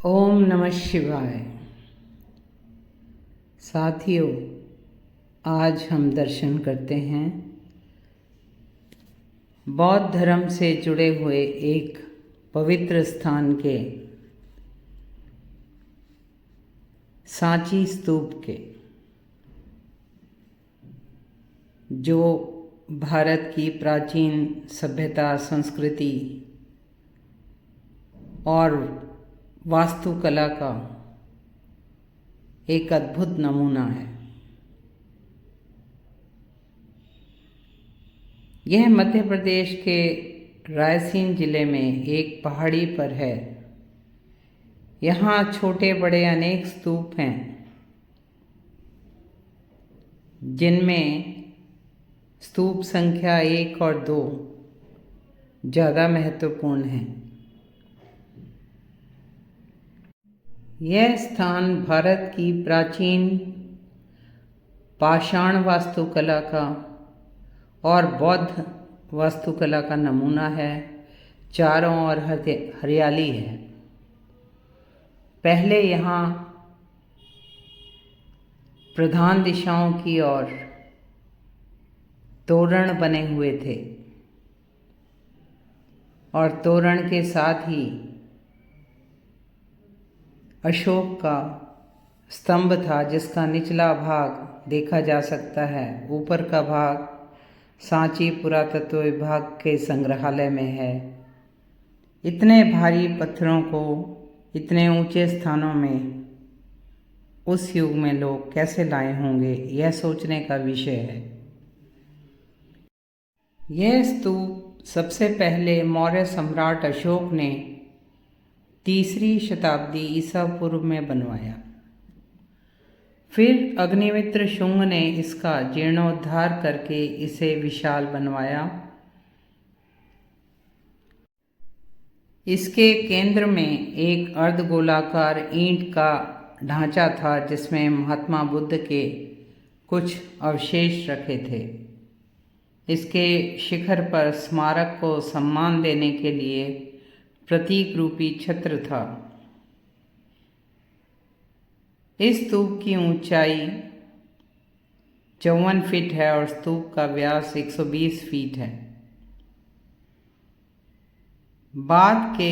ओम नमः शिवाय। साथियों, आज हम दर्शन करते हैं बौद्ध धर्म से जुड़े हुए एक पवित्र स्थान के सांची स्तूप के, जो भारत की प्राचीन सभ्यता, संस्कृति और वास्तुकला का एक अद्भुत नमूना है। यह मध्य प्रदेश के रायसेन जिले में एक पहाड़ी पर है। यहाँ छोटे बड़े अनेक स्तूप हैं, जिनमें स्तूप संख्या 1 और 2 ज़्यादा महत्वपूर्ण है। यह स्थान भारत की प्राचीन पाषाण वास्तुकला का और बौद्ध वास्तुकला का नमूना है। चारों ओर हरियाली है। पहले यहाँ प्रधान दिशाओं की ओर तोरण बने हुए थे और तोरण के साथ ही अशोक का स्तंभ था, जिसका निचला भाग देखा जा सकता है। ऊपर का भाग सांची पुरातत्व विभाग के संग्रहालय में है। इतने भारी पत्थरों को इतने ऊंचे स्थानों में उस युग में लोग कैसे लाए होंगे, यह सोचने का विषय है। यह स्तूप सबसे पहले मौर्य सम्राट अशोक ने 3री शताब्दी ईसा पूर्व में बनवाया। फिर अग्निमित्र शुंग ने इसका जीर्णोद्धार करके इसे विशाल बनवाया। इसके केंद्र में एक अर्धगोलाकार ईंट का ढांचा था, जिसमें महात्मा बुद्ध के कुछ अवशेष रखे थे। इसके शिखर पर स्मारक को सम्मान देने के लिए प्रतीक रूपी छत्र था। इस स्तूप की ऊंचाई 54 फीट है और स्तूप का व्यास 120 फीट है। बाद के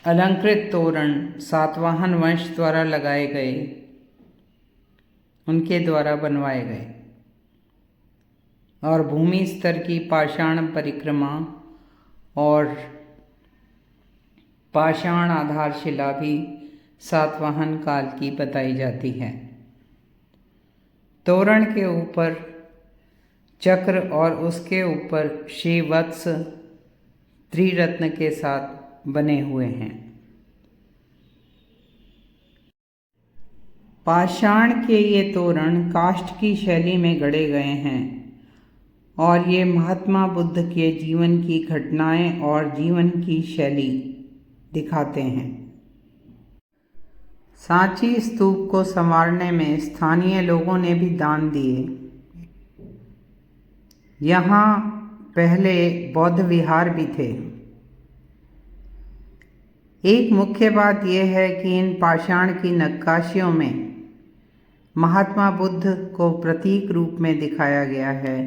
अलंकृत तोरण सातवाहन वंश द्वारा लगाए गए, उनके द्वारा बनवाए गए और भूमि स्तर की पाषाण परिक्रमा और पाषाण आधारशिला भी सातवाहन काल की बताई जाती है। तोरण के ऊपर चक्र और उसके ऊपर श्रीवत्स त्रिरत्न के साथ बने हुए हैं। पाषाण के ये तोरण काष्ठ की शैली में गढ़े गए हैं और ये महात्मा बुद्ध के जीवन की घटनाएं और जीवन की शैली दिखाते हैं। सांची स्तूप को संवारने में स्थानीय लोगों ने भी दान दिए। यहाँ पहले बौद्ध विहार भी थे। एक मुख्य बात यह है कि इन पाषाण की नक्काशियों में महात्मा बुद्ध को प्रतीक रूप में दिखाया गया है।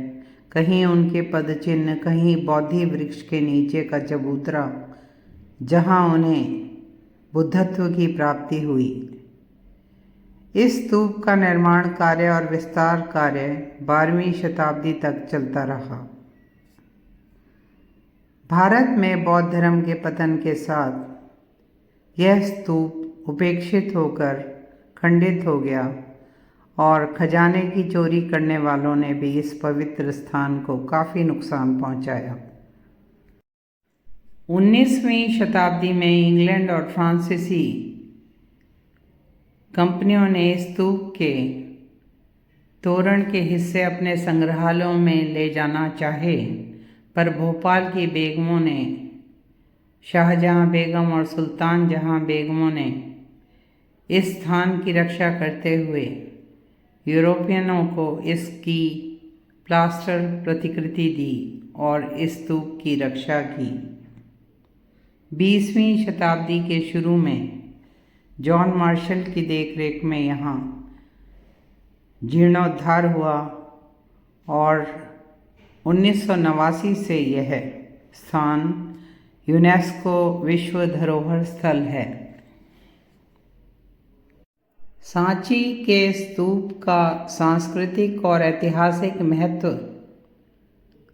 कहीं उनके पदचिन्ह, कहीं बोधि वृक्ष के नीचे का चबूतरा, जहाँ उन्हें बुद्धत्व की प्राप्ति हुई। इस स्तूप का निर्माण कार्य और विस्तार कार्य 12वीं शताब्दी तक चलता रहा। भारत में बौद्ध धर्म के पतन के साथ यह स्तूप उपेक्षित होकर खंडित हो गया और खजाने की चोरी करने वालों ने भी इस पवित्र स्थान को काफ़ी नुकसान पहुंचाया। 19वीं शताब्दी में इंग्लैंड और फ्रांसीसी कंपनियों ने स्तूप के तोरण के हिस्से अपने संग्रहालयों में ले जाना चाहे, पर भोपाल की बेगमों ने, शाहजहां बेगम और सुल्तान जहां बेगमों ने इस स्थान की रक्षा करते हुए यूरोपियनों को इसकी प्लास्टर प्रतिकृति दी और इस स्तूप की रक्षा की। 20वीं शताब्दी के शुरू में जॉन मार्शल की देखरेख में यहाँ जीर्णोद्धार हुआ और 1989 से यह स्थान यूनेस्को विश्व धरोहर स्थल है। सांची के स्तूप का सांस्कृतिक और ऐतिहासिक महत्व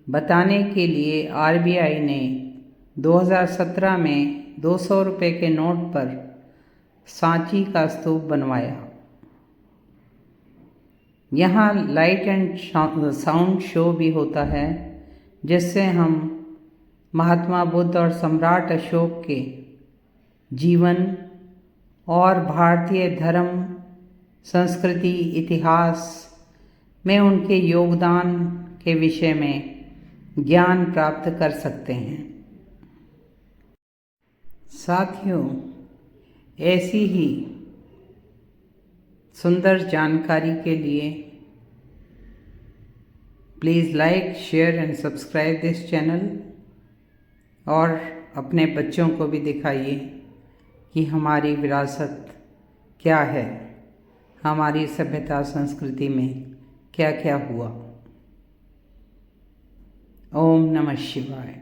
बताने के लिए आरबीआई ने 2017 में 200 रुपये के नोट पर सांची का स्तूप बनवाया। यहाँ लाइट एंड साउंड शो भी होता है, जिससे हम महात्मा बुद्ध और सम्राट अशोक के जीवन और भारतीय धर्म, संस्कृति, इतिहास में उनके योगदान के विषय में ज्ञान प्राप्त कर सकते हैं। साथियों, ऐसी ही सुंदर जानकारी के लिए please like, share and subscribe this channel और अपने बच्चों को भी दिखाइए कि हमारी विरासत क्या है, हमारी सभ्यता संस्कृति में क्या क्या हुआ। ओम नमः शिवाय।